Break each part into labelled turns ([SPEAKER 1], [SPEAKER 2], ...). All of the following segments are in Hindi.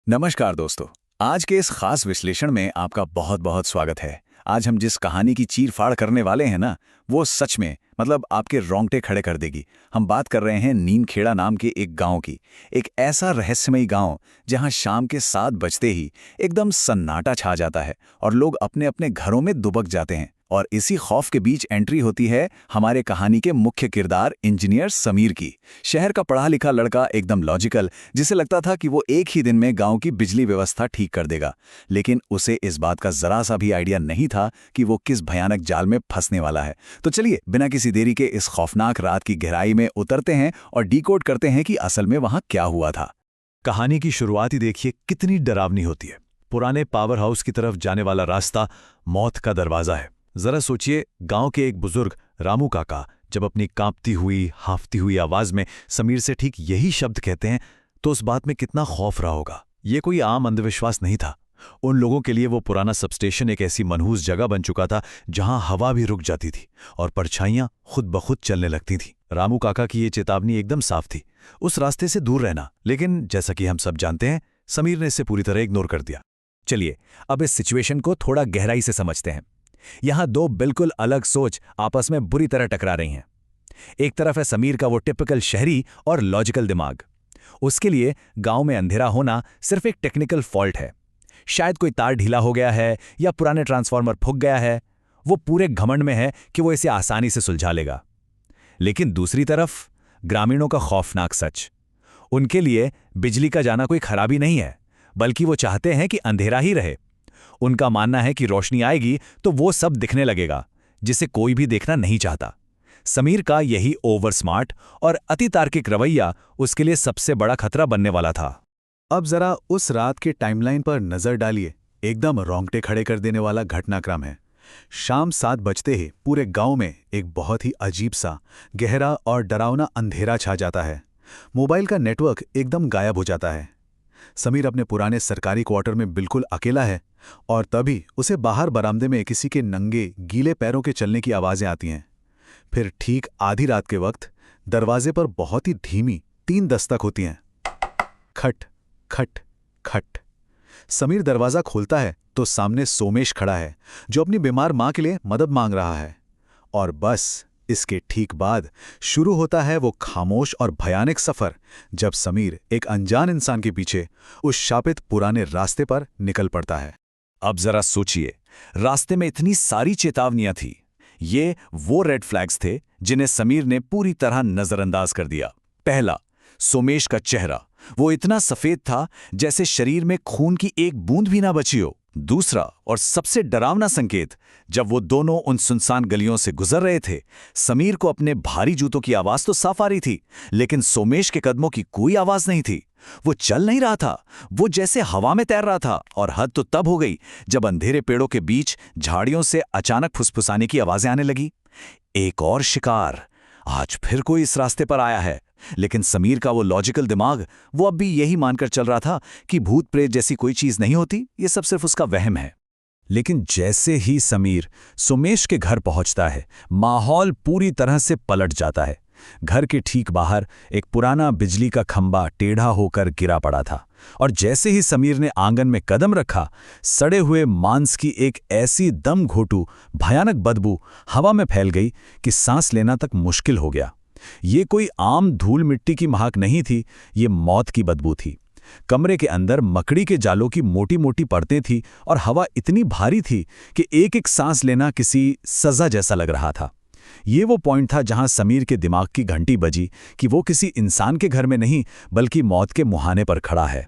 [SPEAKER 1] नमस्कार दोस्तों। आज के इस खास विश्लेषण में आपका बहुत बहुत स्वागत है। आज हम जिस कहानी की चीर-फाड़ करने वाले हैं ना, वो सच में आपके रोंगटे खड़े कर देगी। हम बात कर रहे हैं नीमखेड़ा नाम के एक गांव की। एक ऐसा रहस्यमयी गांव जहां शाम के 7 बजते ही एकदम सन्नाटा छा जाता है और लोग अपने अपने घरों में दुबक जाते हैं। और इसी खौफ के बीच एंट्री होती है हमारे कहानी के मुख्य किरदार इंजीनियर समीर की। शहर का पढ़ा लिखा लड़का, एकदम लॉजिकल, जिसे लगता था कि वो एक ही दिन में गांव की बिजली व्यवस्था ठीक कर देगा। लेकिन उसे इस बात का जरा सा भी आइडिया नहीं था कि वो किस भयानक जाल में फंसने वाला है। तो चलिए बिना किसी देरी के इस खौफनाक रात की गहराई में उतरते हैं और डिकोड करते हैं कि असल में वहां क्या हुआ था।
[SPEAKER 2] कहानी की शुरुआत ही देखिए कितनी डरावनी होती है। पुराने पावर हाउस की तरफ जाने वाला रास्ता मौत का दरवाजा है। जरा सोचिए, गांव के एक बुजुर्ग रामू काका जब अपनी कांपती हुई हाफती हुई आवाज में समीर से ठीक यही शब्द कहते हैं तो उस बात में कितना खौफ रहा होगा। ये कोई आम अंधविश्वास नहीं था। उन लोगों के लिए वो पुराना सबस्टेशन एक ऐसी मनहूस जगह बन चुका था जहां हवा भी रुक जाती थी और परछाइयां खुद ब खुद चलने लगती थीं। रामू काका की ये चेतावनी एकदम साफ थी, उस रास्ते से दूर रहना। लेकिन जैसा कि हम सब जानते हैं, समीर ने इसे पूरी तरह इग्नोर कर दिया।
[SPEAKER 3] चलिए अब इस सिचुएशन को थोड़ा गहराई से समझते हैं। यहां दो बिल्कुल अलग सोच आपस में बुरी तरह टकरा रही हैं। एक तरफ है समीर का वो टिपिकल शहरी और लॉजिकल दिमाग। उसके लिए गांव में अंधेरा होना सिर्फ एक टेक्निकल फॉल्ट है। शायद कोई तार ढीला हो गया है या पुराने ट्रांसफार्मर फूक गया है। वो पूरे घमंड में है कि वो इसे आसानी से सुलझा लेगा। लेकिन दूसरी तरफ ग्रामीणों का खौफनाक सच। उनके लिए बिजली का जाना कोई खराबी नहीं है, बल्कि वो चाहते हैं कि अंधेरा ही रहे। उनका मानना है कि रोशनी आएगी तो वो सब दिखने लगेगा जिसे कोई भी देखना नहीं चाहता। समीर का यही ओवर स्मार्ट और अति तार्किक रवैया उसके लिए सबसे बड़ा खतरा बनने वाला था।
[SPEAKER 2] अब जरा उस रात के टाइमलाइन पर नजर डालिए। एकदम रोंगटे खड़े कर देने वाला घटनाक्रम है। शाम 7 बजते ही पूरे गांव में एक बहुत ही अजीब सा, गहरा और डरावना अंधेरा छा जाता है। मोबाइल का नेटवर्क एकदम गायब हो जाता है। समीर अपने पुराने सरकारी क्वार्टर में बिल्कुल अकेला है और तभी उसे बाहर बरामदे में किसी के नंगे गीले पैरों के चलने की आवाजें आती हैं। फिर ठीक आधी रात के वक्त दरवाजे पर बहुत ही धीमी 3 दस्तक होती हैं। खट खट खट। समीर दरवाजा खोलता है तो सामने सोमेश खड़ा है, जो अपनी बीमार मां के लिए मदद मांग रहा है। और बस इसके ठीक बाद शुरू होता है वो खामोश और भयानक सफर, जब समीर एक अनजान इंसान के पीछे उस शापित पुराने रास्ते पर निकल पड़ता है।
[SPEAKER 3] अब जरा सोचिए, रास्ते में इतनी सारी चेतावनियां थी। ये वो रेड फ्लैग्स थे जिन्हें समीर ने पूरी तरह नजरअंदाज कर दिया। पहला, सोमेश का चेहरा। वो इतना सफेद था जैसे शरीर में खून की एक बूंद भी ना बची हो। दूसरा और सबसे डरावना संकेत, जब वो दोनों उन सुनसान गलियों से गुजर रहे थे, समीर को अपने भारी जूतों की आवाज तो साफ आ रही थी, लेकिन सोमेश के कदमों की कोई आवाज नहीं थी। वो चल नहीं रहा था, वो जैसे हवा में तैर रहा था। और हद तो तब हो गई जब अंधेरे पेड़ों के बीच झाड़ियों से अचानक फुसफुसाने की आवाजें आने लगी। एक और शिकार, आज फिर कोई इस रास्ते पर आया है। लेकिन समीर का वो लॉजिकल दिमाग, वो अब भी यही मानकर चल रहा था कि भूत प्रेत जैसी कोई चीज नहीं होती, ये सब सिर्फ उसका वहम है। लेकिन जैसे ही समीर सोमेश के घर पहुंचता है, माहौल पूरी तरह से पलट जाता है। घर के ठीक बाहर एक पुराना बिजली का खंभा टेढ़ा होकर गिरा पड़ा था, और जैसे ही समीर ने आंगन में कदम रखा, सड़े हुए मांस की एक ऐसी दम घोटू भयानक बदबू हवा में फैल गई कि सांस लेना तक मुश्किल हो गया। ये कोई आम धूल मिट्टी की महक नहीं थी, ये मौत की बदबू थी। कमरे के अंदर मकड़ी के जालों की मोटी मोटी परतें थी और हवा इतनी भारी थी कि एक एक सांस लेना किसी सजा जैसा लग रहा था। ये वो पॉइंट था जहां समीर के दिमाग की घंटी बजी कि वो किसी इंसान के घर में नहीं, बल्कि मौत के मुहाने पर खड़ा है।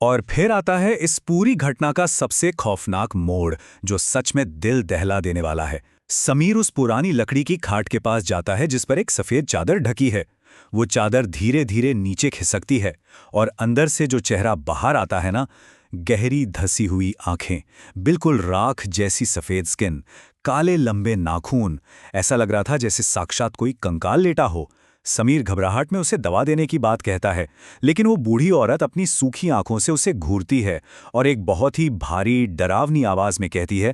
[SPEAKER 1] और फिर आता है इस पूरी घटना का सबसे खौफनाक मोड़, जो सच में दिल दहला देने वाला है। समीर उस पुरानी लकड़ी की खाट के पास जाता है जिस पर एक सफेद चादर ढकी है। वो चादर धीरे धीरे नीचे खिसकती है और अंदर से जो चेहरा बाहर आता है ना, गहरी धसी हुई आंखें, बिल्कुल राख जैसी सफेद स्किन, काले लंबे नाखून। ऐसा लग रहा था जैसे साक्षात कोई कंकाल लेटा हो। समीर घबराहट में उसे दवा देने की बात कहता है, लेकिन वो बूढ़ी औरत अपनी सूखी आंखों से उसे घूरती है और एक बहुत ही भारी डरावनी आवाज में कहती है,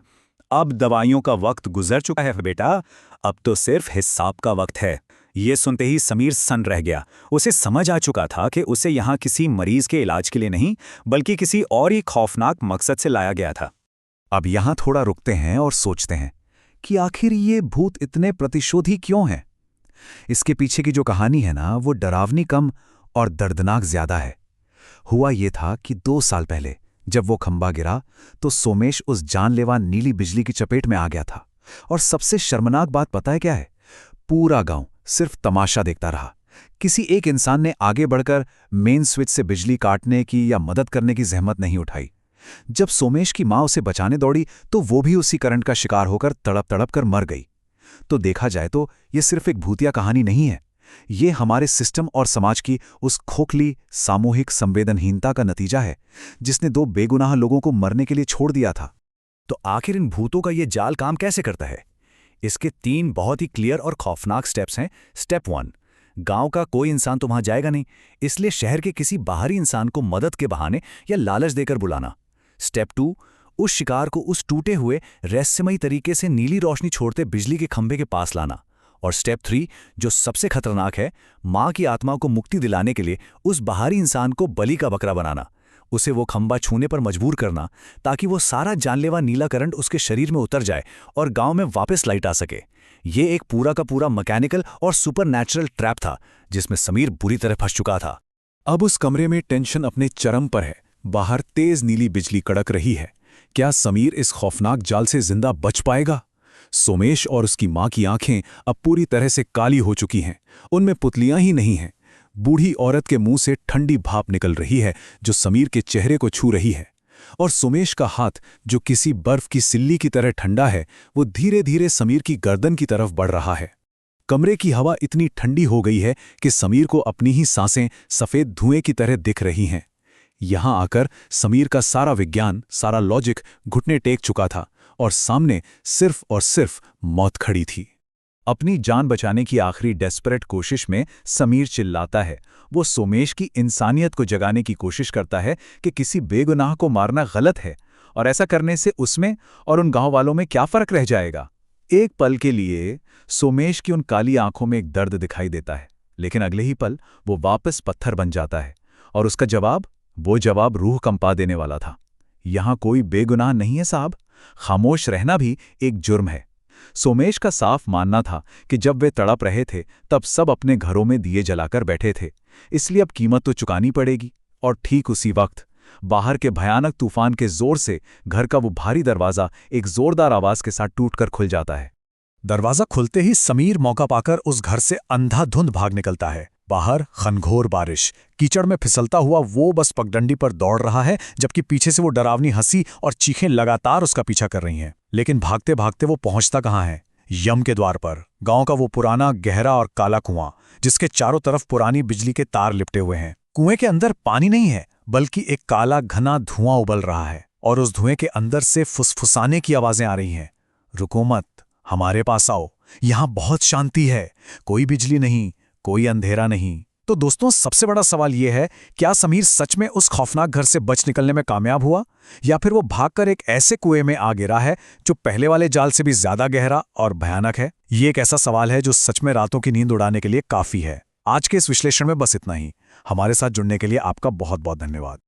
[SPEAKER 1] अब दवाइयों का वक्त गुजर चुका है बेटा, अब तो सिर्फ हिसाब का वक्त है।
[SPEAKER 3] ये सुनते ही समीर सन्न रह गया। उसे समझ आ चुका था कि उसे यहाँ किसी मरीज के इलाज के लिए नहीं, बल्कि किसी और ही खौफनाक मकसद से लाया गया था।
[SPEAKER 2] अब यहाँ थोड़ा रुकते हैं और सोचते हैं कि आखिर ये भूत इतने प्रतिशोधी क्यों हैं। इसके पीछे की जो कहानी है ना, वो डरावनी कम और दर्दनाक ज्यादा है। हुआ ये था कि 2 साल पहले जब वो खंबा गिरा तो सोमेश उस जानलेवा नीली बिजली की चपेट में आ गया था। और सबसे शर्मनाक बात पता है क्या है? पूरा गांव सिर्फ तमाशा देखता रहा। किसी एक इंसान ने आगे बढ़कर मेन स्विच से बिजली काटने की या मदद करने की जहमत नहीं उठाई। जब सोमेश की मां उसे बचाने दौड़ी तो वो भी उसी करंट का शिकार होकर तड़प तड़प कर मर गई। तो देखा जाए तो ये सिर्फ एक भूतिया कहानी नहीं है, ये हमारे सिस्टम और समाज की उस खोखली सामूहिक संवेदनहीनता का नतीजा है जिसने 2 बेगुनाह लोगों को मरने के लिए छोड़ दिया था।
[SPEAKER 3] तो आखिर इन भूतों का ये जाल काम कैसे करता है? इसके 3 बहुत ही क्लियर और खौफनाक स्टेप्स हैं। स्टेप 1, गांव का कोई इंसान तो वहां जाएगा नहीं, इसलिए शहर के किसी बाहरी इंसान को मदद के बहाने या लालच देकर बुलाना। स्टेप 2, उस शिकार को उस टूटे हुए रहस्यमयी तरीके से नीली रोशनी छोड़ते बिजली के खंभे के पास लाना। और स्टेप 3, जो सबसे खतरनाक है, मां की आत्मा को मुक्ति दिलाने के लिए उस बाहरी इंसान को बलि का बकरा बनाना, उसे वो खंभा छूने पर मजबूर करना ताकि वो सारा जानलेवा नीला करंट उसके शरीर में उतर जाए और गांव में वापस लाइट आ सके। ये एक पूरा का पूरा मैकेनिकल और सुपरनैचुरल ट्रैप था जिसमें समीर बुरी तरह फंस चुका था।
[SPEAKER 2] अब उस कमरे में टेंशन अपने चरम पर है। बाहर तेज नीली बिजली कड़क रही है। क्या समीर इस खौफनाक जाल से जिंदा बच पाएगा? सोमेश और उसकी मां की आंखें अब पूरी तरह से काली हो चुकी हैं। उनमें पुतलियां ही नहीं हैं। बूढ़ी औरत के मुंह से ठंडी भाप निकल रही है जो समीर के चेहरे को छू रही है। और सोमेश का हाथ, जो किसी बर्फ की सिल्ली की तरह ठंडा है, वो धीरे धीरे समीर की गर्दन की तरफ बढ़ रहा है। कमरे की हवा इतनी ठंडी हो गई है कि समीर को अपनी ही सांसें सफेद धुएं की तरह दिख रही हैं। यहां आकर समीर का सारा विज्ञान, सारा लॉजिक घुटने टेक चुका था और सामने सिर्फ और सिर्फ मौत खड़ी थी। अपनी जान बचाने की आखिरी डेस्परेट कोशिश में समीर चिल्लाता है। वो सोमेश की इंसानियत को जगाने की कोशिश करता है कि किसी बेगुनाह को मारना गलत है और ऐसा करने से उसमें और उन गांव वालों में क्या फर्क रह जाएगा। एक पल के लिए सोमेश की उन काली आंखों में एक दर्द दिखाई देता है, लेकिन अगले ही पल वो वापस पत्थर बन जाता है। और उसका जवाब, वो जवाब रूह कंपा देने वाला था। यहां कोई बेगुनाह नहीं है साहब, खामोश रहना भी एक जुर्म है। सोमेश का साफ मानना था कि जब वे तड़प रहे थे तब सब अपने घरों में दिए जलाकर बैठे थे, इसलिए अब कीमत तो चुकानी पड़ेगी। और ठीक उसी वक्त बाहर के भयानक तूफान के जोर से घर का वो भारी दरवाजा एक जोरदार आवाज के साथ टूटकर खुल जाता है।
[SPEAKER 3] दरवाजा खुलते ही समीर मौका पाकर उस घर से अंधाधुंध भाग निकलता है। बाहर घनघोर बारिश, कीचड़ में फिसलता हुआ वो बस पगडंडी पर दौड़ रहा है, जबकि पीछे से वो डरावनी हंसी और चीखें लगातार उसका पीछा कर रही हैं। लेकिन भागते भागते वो पहुंचता कहाँ है? यम के द्वार पर। गांव का वो पुराना, गहरा और काला कुआं, जिसके चारों तरफ पुरानी बिजली के तार लिपटे हुए हैं। कुएं के अंदर पानी नहीं है, बल्कि एक काला घना धुआं उबल रहा है और उस धुएं के अंदर से फुसफुसाने की आवाजें आ रही हैं। रुको मत, हमारे पास आओ, यहां बहुत शांति है, कोई बिजली नहीं, कोई अंधेरा नहीं। तो दोस्तों, सबसे बड़ा सवाल यह है, क्या समीर सच में उस खौफनाक घर से बच निकलने में कामयाब हुआ, या फिर वो भागकर एक ऐसे कुएं में आ गिरा है जो पहले वाले जाल से भी ज्यादा गहरा और भयानक है? ये एक ऐसा सवाल है जो सच में रातों की नींद उड़ाने के लिए काफी है। आज के इस विश्लेषण में बस इतना ही। हमारे साथ जुड़ने के लिए आपका बहुत बहुत धन्यवाद।